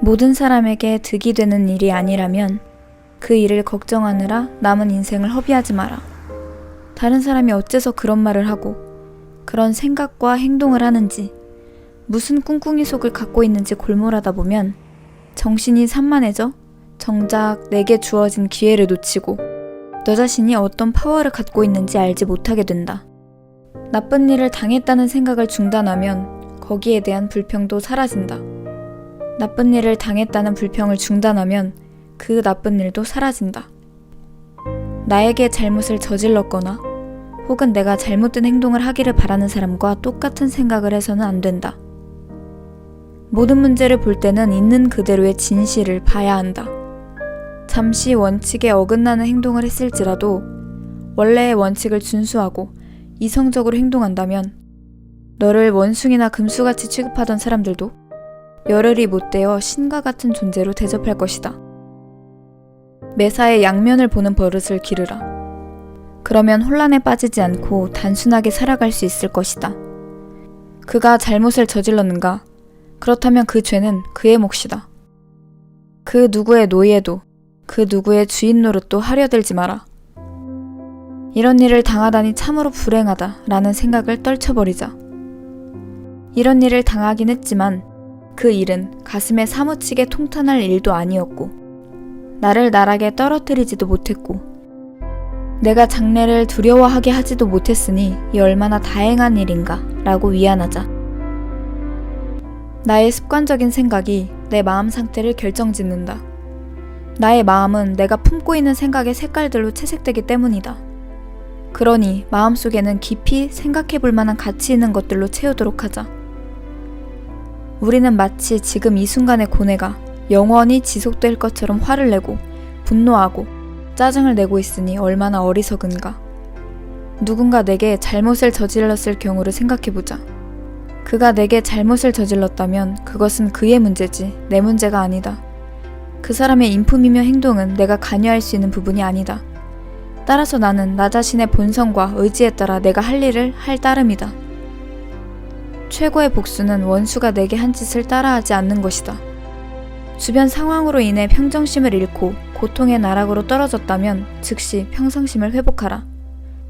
모든 사람에게 득이 되는 일이 아니라면 그 일을 걱정하느라 남은 인생을 허비하지 마라. 다른 사람이 어째서 그런 말을 하고 그런 생각과 행동을 하는지, 무슨 꿍꿍이 속을 갖고 있는지 골몰하다 보면 정신이 산만해져 정작 내게 주어진 기회를 놓치고 너 자신이 어떤 파워를 갖고 있는지 알지 못하게 된다. 나쁜 일을 당했다는 생각을 중단하면 거기에 대한 불평도 사라진다. 나쁜 일을 당했다는 불평을 중단하면 그 나쁜 일도 사라진다. 나에게 잘못을 저질렀거나 혹은 내가 잘못된 행동을 하기를 바라는 사람과 똑같은 생각을 해서는 안 된다. 모든 문제를 볼 때는 있는 그대로의 진실을 봐야 한다. 잠시 원칙에 어긋나는 행동을 했을지라도 원래의 원칙을 준수하고 이성적으로 행동한다면 너를 원숭이나 금수같이 취급하던 사람들도 열흘이 못되어 신과 같은 존재로 대접할 것이다. 매사에 양면을 보는 버릇을 기르라. 그러면 혼란에 빠지지 않고 단순하게 살아갈 수 있을 것이다. 그가 잘못을 저질렀는가? 그렇다면 그 죄는 그의 몫이다. 그 누구의 노예도 그 누구의 주인 노릇도 하려 들지 마라. 이런 일을 당하다니 참으로 불행하다 라는 생각을 떨쳐버리자. 이런 일을 당하긴 했지만 그 일은 가슴에 사무치게 통탄할 일도 아니었고 나를 나락에 떨어뜨리지도 못했고 내가 장래를 두려워하게 하지도 못했으니 이 얼마나 다행한 일인가 라고 위안하자. 나의 습관적인 생각이 내 마음 상태를 결정짓는다. 나의 마음은 내가 품고 있는 생각의 색깔들로 채색되기 때문이다. 그러니 마음속에는 깊이 생각해볼 만한 가치 있는 것들로 채우도록 하자. 우리는 마치 지금 이 순간의 고뇌가 영원히 지속될 것처럼 화를 내고 분노하고 짜증을 내고 있으니 얼마나 어리석은가. 누군가 내게 잘못을 저질렀을 경우를 생각해보자. 그가 내게 잘못을 저질렀다면 그것은 그의 문제지 내 문제가 아니다. 그 사람의 인품이며 행동은 내가 관여할 수 있는 부분이 아니다. 따라서 나는 나 자신의 본성과 의지에 따라 내가 할 일을 할 따름이다. 최고의 복수는 원수가 내게 한 짓을 따라하지 않는 것이다. 주변 상황으로 인해 평정심을 잃고 고통의 나락으로 떨어졌다면 즉시 평상심을 회복하라.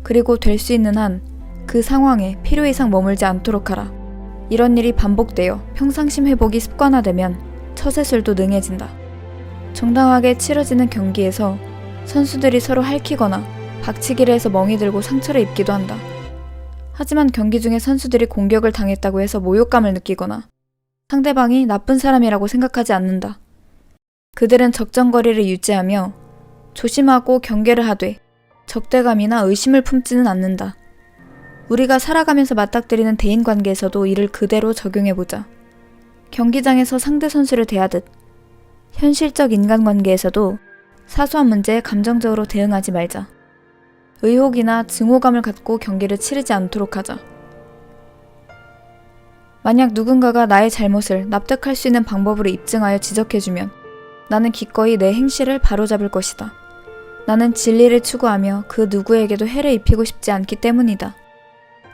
그리고 될 수 있는 한 그 상황에 필요 이상 머물지 않도록 하라. 이런 일이 반복되어 평상심 회복이 습관화되면 처세술도 능해진다. 정당하게 치러지는 경기에서 선수들이 서로 핥히거나 박치기를 해서 멍이 들고 상처를 입기도 한다. 하지만 경기 중에 선수들이 공격을 당했다고 해서 모욕감을 느끼거나 상대방이 나쁜 사람이라고 생각하지 않는다. 그들은 적정거리를 유지하며 조심하고 경계를 하되 적대감이나 의심을 품지는 않는다. 우리가 살아가면서 맞닥뜨리는 대인관계에서도 이를 그대로 적용해보자. 경기장에서 상대 선수를 대하듯 현실적 인간관계에서도 사소한 문제에 감정적으로 대응하지 말자. 의혹이나 증오감을 갖고 경기를 치르지 않도록 하자. 만약 누군가가 나의 잘못을 납득할 수 있는 방법으로 입증하여 지적해주면 나는 기꺼이 내 행실을 바로잡을 것이다. 나는 진리를 추구하며 그 누구에게도 해를 입히고 싶지 않기 때문이다.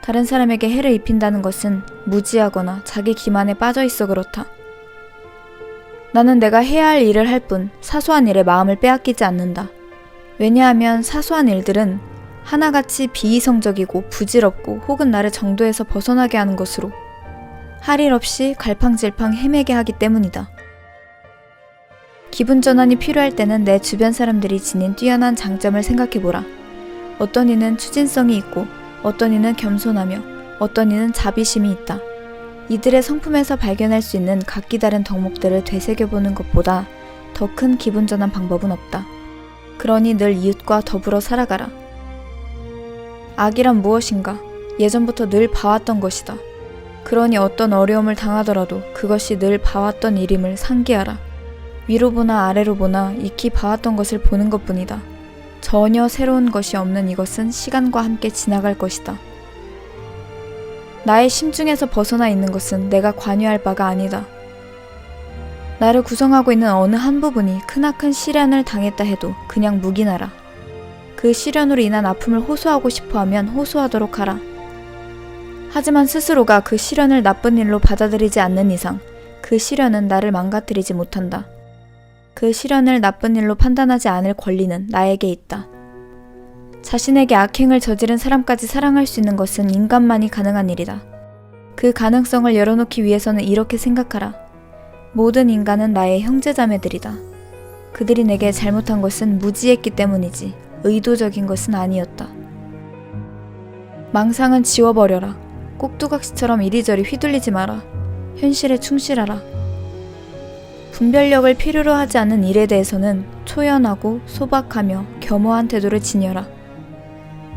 다른 사람에게 해를 입힌다는 것은 무지하거나 자기 기만에 빠져있어 그렇다. 나는 내가 해야 할 일을 할 뿐 사소한 일에 마음을 빼앗기지 않는다. 왜냐하면 사소한 일들은 하나같이 비이성적이고 부질없고 혹은 나를 정도에서 벗어나게 하는 것으로 할 일 없이 갈팡질팡 헤매게 하기 때문이다. 기분 전환이 필요할 때는 내 주변 사람들이 지닌 뛰어난 장점을 생각해보라. 어떤 이는 추진성이 있고 어떤 이는 겸손하며 어떤 이는 자비심이 있다. 이들의 성품에서 발견할 수 있는 각기 다른 덕목들을 되새겨보는 것보다 더 큰 기분 전환 방법은 없다. 그러니 늘 이웃과 더불어 살아가라. 악이란 무엇인가? 예전부터 늘 봐왔던 것이다. 그러니 어떤 어려움을 당하더라도 그것이 늘 봐왔던 일임을 상기하라. 위로 보나 아래로 보나 익히 봐왔던 것을 보는 것뿐이다. 전혀 새로운 것이 없는 이것은 시간과 함께 지나갈 것이다. 나의 심중에서 벗어나 있는 것은 내가 관여할 바가 아니다. 나를 구성하고 있는 어느 한 부분이 크나큰 시련을 당했다 해도 그냥 묵인하라. 그 시련으로 인한 아픔을 호소하고 싶어하면 호소하도록 하라. 하지만 스스로가 그 시련을 나쁜 일로 받아들이지 않는 이상 그 시련은 나를 망가뜨리지 못한다. 그 시련을 나쁜 일로 판단하지 않을 권리는 나에게 있다. 자신에게 악행을 저지른 사람까지 사랑할 수 있는 것은 인간만이 가능한 일이다. 그 가능성을 열어놓기 위해서는 이렇게 생각하라. 모든 인간은 나의 형제자매들이다. 그들이 내게 잘못한 것은 무지했기 때문이지 의도적인 것은 아니었다. 망상은 지워버려라. 꼭두각시처럼 이리저리 휘둘리지 마라. 현실에 충실하라. 분별력을 필요로 하지 않는 일에 대해서는 초연하고 소박하며 겸허한 태도를 지녀라.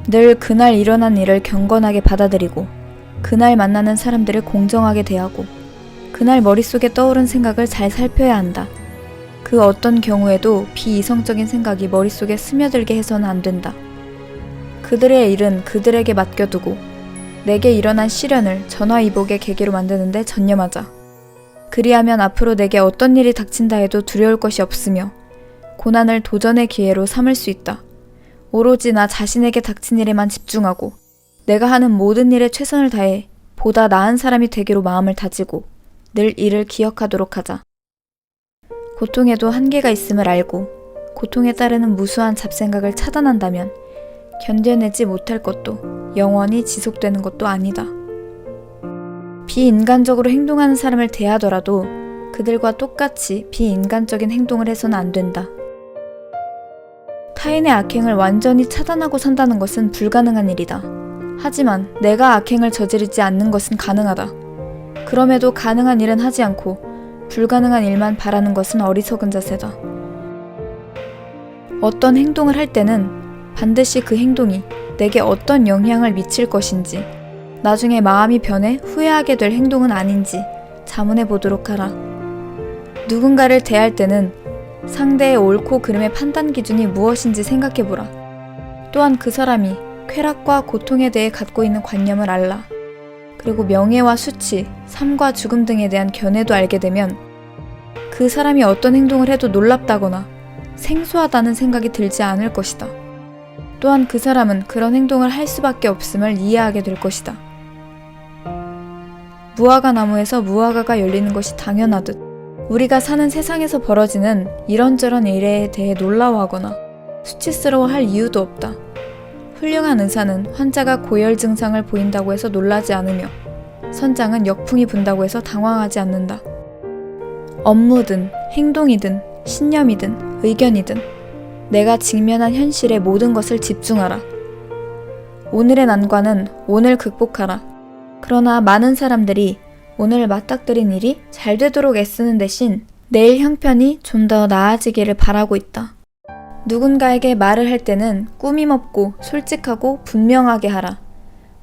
늘 그날 일어난 일을 경건하게 받아들이고 그날 만나는 사람들을 공정하게 대하고 그날 머릿속에 떠오른 생각을 잘 살펴야 한다. 그 어떤 경우에도 비이성적인 생각이 머릿속에 스며들게 해서는 안 된다. 그들의 일은 그들에게 맡겨두고 내게 일어난 시련을 전화위복의 계기로 만드는데 전념하자. 그리하면 앞으로 내게 어떤 일이 닥친다 해도 두려울 것이 없으며 고난을 도전의 기회로 삼을 수 있다. 오로지 나 자신에게 닥친 일에만 집중하고 내가 하는 모든 일에 최선을 다해 보다 나은 사람이 되기로 마음을 다지고 늘 이를 기억하도록 하자. 고통에도 한계가 있음을 알고 고통에 따르는 무수한 잡생각을 차단한다면 견뎌내지 못할 것도 영원히 지속되는 것도 아니다. 비인간적으로 행동하는 사람을 대하더라도 그들과 똑같이 비인간적인 행동을 해서는 안 된다. 타인의 악행을 완전히 차단하고 산다는 것은 불가능한 일이다. 하지만 내가 악행을 저지르지 않는 것은 가능하다. 그럼에도 가능한 일은 하지 않고 불가능한 일만 바라는 것은 어리석은 자세다. 어떤 행동을 할 때는 반드시 그 행동이 내게 어떤 영향을 미칠 것인지, 나중에 마음이 변해 후회하게 될 행동은 아닌지 자문해 보도록 하라. 누군가를 대할 때는 상대의 옳고 그름의 판단 기준이 무엇인지 생각해보라. 또한 그 사람이 쾌락과 고통에 대해 갖고 있는 관념을 알라. 그리고 명예와 수치, 삶과 죽음 등에 대한 견해도 알게 되면 그 사람이 어떤 행동을 해도 놀랍다거나 생소하다는 생각이 들지 않을 것이다. 또한 그 사람은 그런 행동을 할 수밖에 없음을 이해하게 될 것이다. 무화과 나무에서 무화과가 열리는 것이 당연하듯 우리가 사는 세상에서 벌어지는 이런저런 일에 대해 놀라워하거나 수치스러워할 이유도 없다. 훌륭한 의사는 환자가 고열 증상을 보인다고 해서 놀라지 않으며 선장은 역풍이 분다고 해서 당황하지 않는다. 업무든 행동이든 신념이든 의견이든 내가 직면한 현실의 모든 것을 집중하라. 오늘의 난관은 오늘 극복하라. 그러나 많은 사람들이 오늘 맞닥뜨린 일이 잘 되도록 애쓰는 대신 내일 형편이 좀 더 나아지기를 바라고 있다. 누군가에게 말을 할 때는 꾸밈없고 솔직하고 분명하게 하라.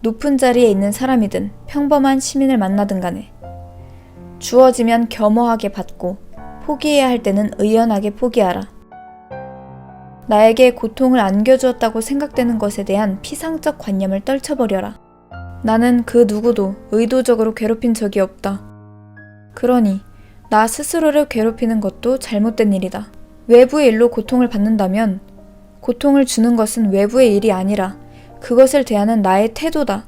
높은 자리에 있는 사람이든 평범한 시민을 만나든 간에 주어지면 겸허하게 받고 포기해야 할 때는 의연하게 포기하라. 나에게 고통을 안겨주었다고 생각되는 것에 대한 피상적 관념을 떨쳐버려라. 나는 그 누구도 의도적으로 괴롭힌 적이 없다. 그러니 나 스스로를 괴롭히는 것도 잘못된 일이다. 외부의 일로 고통을 받는다면 고통을 주는 것은 외부의 일이 아니라 그것을 대하는 나의 태도다.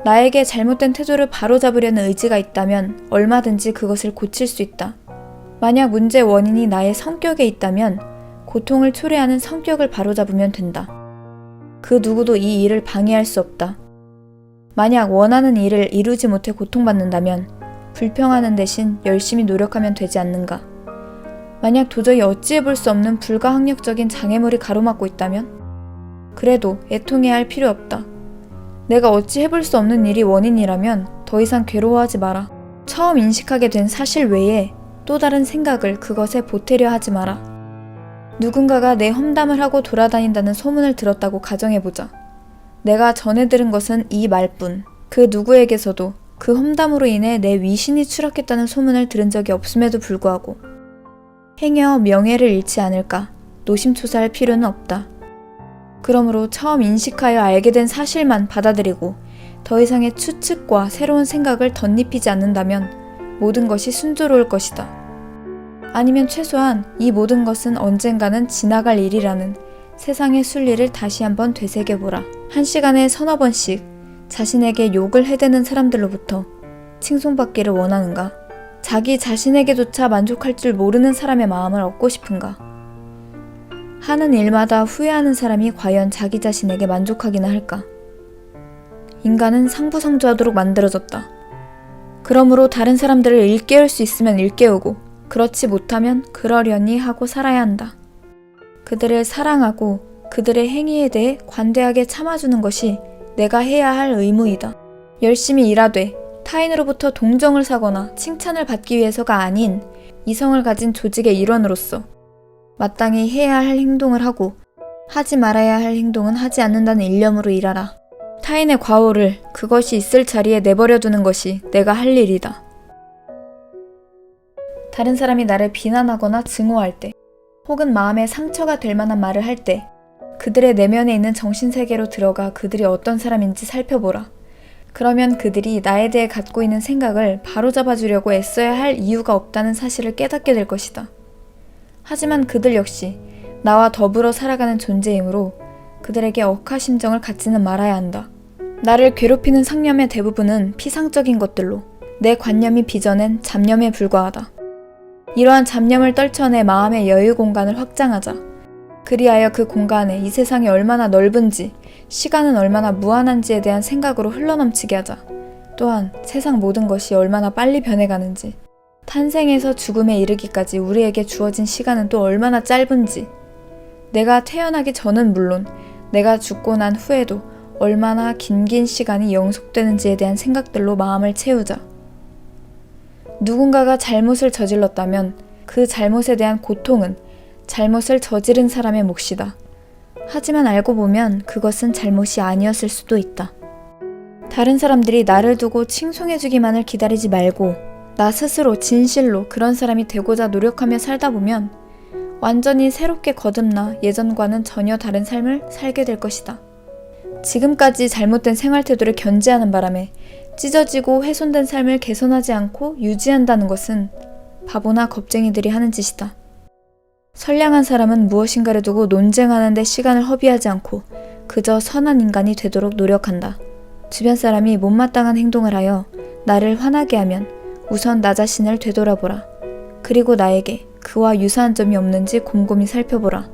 나에게 잘못된 태도를 바로잡으려는 의지가 있다면 얼마든지 그것을 고칠 수 있다. 만약 문제의 원인이 나의 성격에 있다면 고통을 초래하는 성격을 바로잡으면 된다. 그 누구도 이 일을 방해할 수 없다. 만약 원하는 일을 이루지 못해 고통받는다면 불평하는 대신 열심히 노력하면 되지 않는가? 만약 도저히 어찌해볼 수 없는 불가항력적인 장애물이 가로막고 있다면? 그래도 애통해야 할 필요 없다. 내가 어찌해볼 수 없는 일이 원인이라면 더 이상 괴로워하지 마라. 처음 인식하게 된 사실 외에 또 다른 생각을 그것에 보태려 하지 마라. 누군가가 내 험담을 하고 돌아다닌다는 소문을 들었다고 가정해보자. 내가 전해 들은 것은 이 말뿐. 그 누구에게서도 그 험담으로 인해 내 위신이 추락했다는 소문을 들은 적이 없음에도 불구하고 행여 명예를 잃지 않을까 노심초사할 필요는 없다. 그러므로 처음 인식하여 알게 된 사실만 받아들이고 더 이상의 추측과 새로운 생각을 덧입히지 않는다면 모든 것이 순조로울 것이다. 아니면 최소한 이 모든 것은 언젠가는 지나갈 일이라는 세상의 순리를 다시 한번 되새겨보라. 한 시간에 서너 번씩 자신에게 욕을 해대는 사람들로부터 칭송받기를 원하는가? 자기 자신에게조차 만족할 줄 모르는 사람의 마음을 얻고 싶은가? 하는 일마다 후회하는 사람이 과연 자기 자신에게 만족하기나 할까? 인간은 상부상조하도록 만들어졌다. 그러므로 다른 사람들을 일깨울 수 있으면 일깨우고, 그렇지 못하면 그러려니 하고 살아야 한다. 그들을 사랑하고 그들의 행위에 대해 관대하게 참아주는 것이 내가 해야 할 의무이다. 열심히 일하되 타인으로부터 동정을 사거나 칭찬을 받기 위해서가 아닌 이성을 가진 조직의 일원으로서 마땅히 해야 할 행동을 하고 하지 말아야 할 행동은 하지 않는다는 일념으로 일하라. 타인의 과오를 그것이 있을 자리에 내버려 두는 것이 내가 할 일이다. 다른 사람이 나를 비난하거나 증오할 때, 혹은 마음에 상처가 될 만한 말을 할 때, 그들의 내면에 있는 정신세계로 들어가 그들이 어떤 사람인지 살펴보라. 그러면 그들이 나에 대해 갖고 있는 생각을 바로잡아주려고 애써야 할 이유가 없다는 사실을 깨닫게 될 것이다. 하지만 그들 역시 나와 더불어 살아가는 존재이므로 그들에게 억하심정을 갖지는 말아야 한다. 나를 괴롭히는 상념의 대부분은 피상적인 것들로 내 관념이 빚어낸 잡념에 불과하다. 이러한 잡념을 떨쳐내 마음의 여유 공간을 확장하자. 그리하여 그 공간에 이 세상이 얼마나 넓은지, 시간은 얼마나 무한한지에 대한 생각으로 흘러넘치게 하자. 또한 세상 모든 것이 얼마나 빨리 변해가는지, 탄생에서 죽음에 이르기까지 우리에게 주어진 시간은 또 얼마나 짧은지, 내가 태어나기 전은 물론 내가 죽고 난 후에도 얼마나 긴 시간이 영속되는지에 대한 생각들로 마음을 채우자. 누군가가 잘못을 저질렀다면 그 잘못에 대한 고통은 잘못을 저지른 사람의 몫이다. 하지만 알고 보면 그것은 잘못이 아니었을 수도 있다. 다른 사람들이 나를 두고 칭송해주기만을 기다리지 말고 나 스스로 진실로 그런 사람이 되고자 노력하며 살다 보면 완전히 새롭게 거듭나 예전과는 전혀 다른 삶을 살게 될 것이다. 지금까지 잘못된 생활 태도를 견제하는 바람에 찢어지고 훼손된 삶을 개선하지 않고 유지한다는 것은 바보나 겁쟁이들이 하는 짓이다. 선량한 사람은 무엇인가를 두고 논쟁하는 데 시간을 허비하지 않고 그저 선한 인간이 되도록 노력한다. 주변 사람이 못마땅한 행동을 하여 나를 화나게 하면 우선 나 자신을 되돌아보라. 그리고 나에게 그와 유사한 점이 없는지 곰곰이 살펴보라.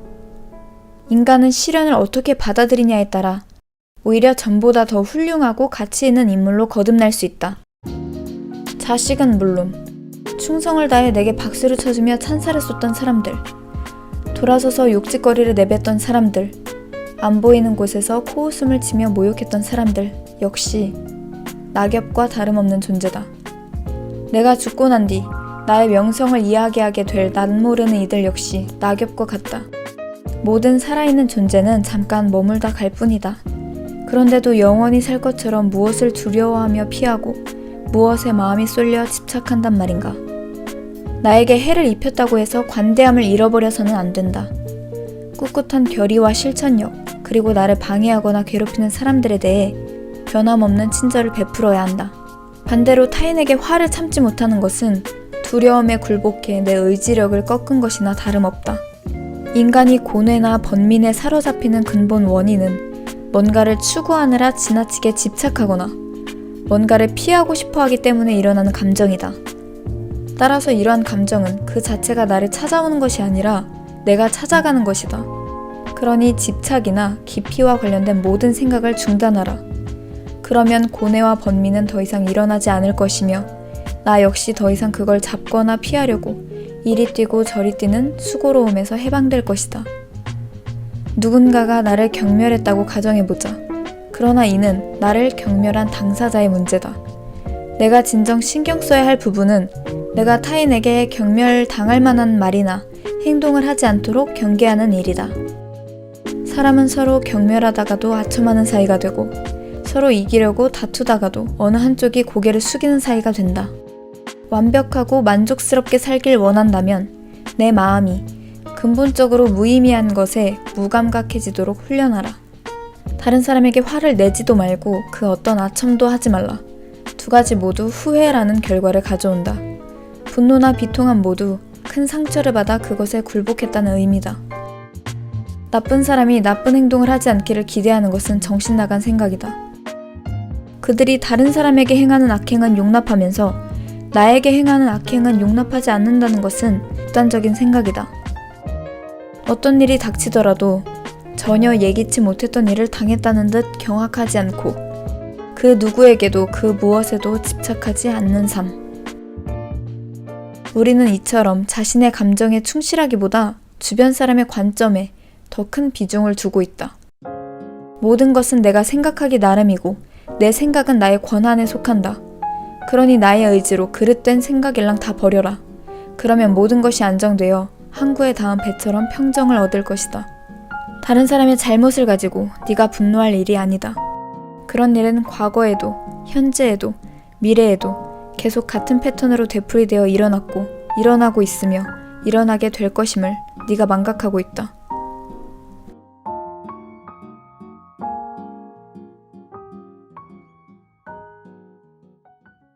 인간은 시련을 어떻게 받아들이냐에 따라 오히려 전보다 더 훌륭하고 가치 있는 인물로 거듭날 수 있다. 자식은 물론 충성을 다해 내게 박수를 쳐주며 찬사를 쏟던 사람들, 돌아서서 욕짓거리를 내뱉던 사람들, 안 보이는 곳에서 코웃음을 치며 모욕했던 사람들 역시 낙엽과 다름없는 존재다. 내가 죽고 난 뒤 나의 명성을 이야기하게 될 낯모르는 이들 역시 낙엽과 같다. 모든 살아있는 존재는 잠깐 머물다 갈 뿐이다. 그런데도 영원히 살 것처럼 무엇을 두려워하며 피하고 무엇에 마음이 쏠려 집착한단 말인가. 나에게 해를 입혔다고 해서 관대함을 잃어버려서는 안 된다. 꿋꿋한 결의와 실천력, 그리고 나를 방해하거나 괴롭히는 사람들에 대해 변함없는 친절을 베풀어야 한다. 반대로 타인에게 화를 참지 못하는 것은 두려움에 굴복해 내 의지력을 꺾은 것이나 다름없다. 인간이 고뇌나 번민에 사로잡히는 근본 원인은 뭔가를 추구하느라 지나치게 집착하거나 뭔가를 피하고 싶어하기 때문에 일어나는 감정이다. 따라서 이러한 감정은 그 자체가 나를 찾아오는 것이 아니라 내가 찾아가는 것이다. 그러니 집착이나 기피와 관련된 모든 생각을 중단하라. 그러면 고뇌와 번민은 더 이상 일어나지 않을 것이며 나 역시 더 이상 그걸 잡거나 피하려고 이리 뛰고 저리 뛰는 수고로움에서 해방될 것이다. 누군가가 나를 경멸했다고 가정해보자. 그러나 이는 나를 경멸한 당사자의 문제다. 내가 진정 신경 써야 할 부분은 내가 타인에게 경멸당할 만한 말이나 행동을 하지 않도록 경계하는 일이다. 사람은 서로 경멸하다가도 아첨하는 사이가 되고 서로 이기려고 다투다가도 어느 한쪽이 고개를 숙이는 사이가 된다. 완벽하고 만족스럽게 살길 원한다면 내 마음이 근본적으로 무의미한 것에 무감각해지도록 훈련하라. 다른 사람에게 화를 내지도 말고 그 어떤 아첨도 하지 말라. 두 가지 모두 후회라는 결과를 가져온다. 분노나 비통함 모두 큰 상처를 받아 그것에 굴복했다는 의미다. 나쁜 사람이 나쁜 행동을 하지 않기를 기대하는 것은 정신 나간 생각이다. 그들이 다른 사람에게 행하는 악행은 용납하면서 나에게 행하는 악행은 용납하지 않는다는 것은 극단적인 생각이다. 어떤 일이 닥치더라도 전혀 예기치 못했던 일을 당했다는 듯 경악하지 않고 그 누구에게도 그 무엇에도 집착하지 않는 삶. 우리는 이처럼 자신의 감정에 충실하기보다 주변 사람의 관점에 더 큰 비중을 두고 있다. 모든 것은 내가 생각하기 나름이고 내 생각은 나의 권한에 속한다. 그러니 나의 의지로 그릇된 생각일랑 다 버려라. 그러면 모든 것이 안정되어 항구에 닿은 배처럼 평정을 얻을 것이다. 다른 사람의 잘못을 가지고 네가 분노할 일이 아니다. 그런 일은 과거에도, 현재에도, 미래에도 계속 같은 패턴으로 되풀이되어 일어났고 일어나고 있으며 일어나게 될 것임을 네가 망각하고 있다.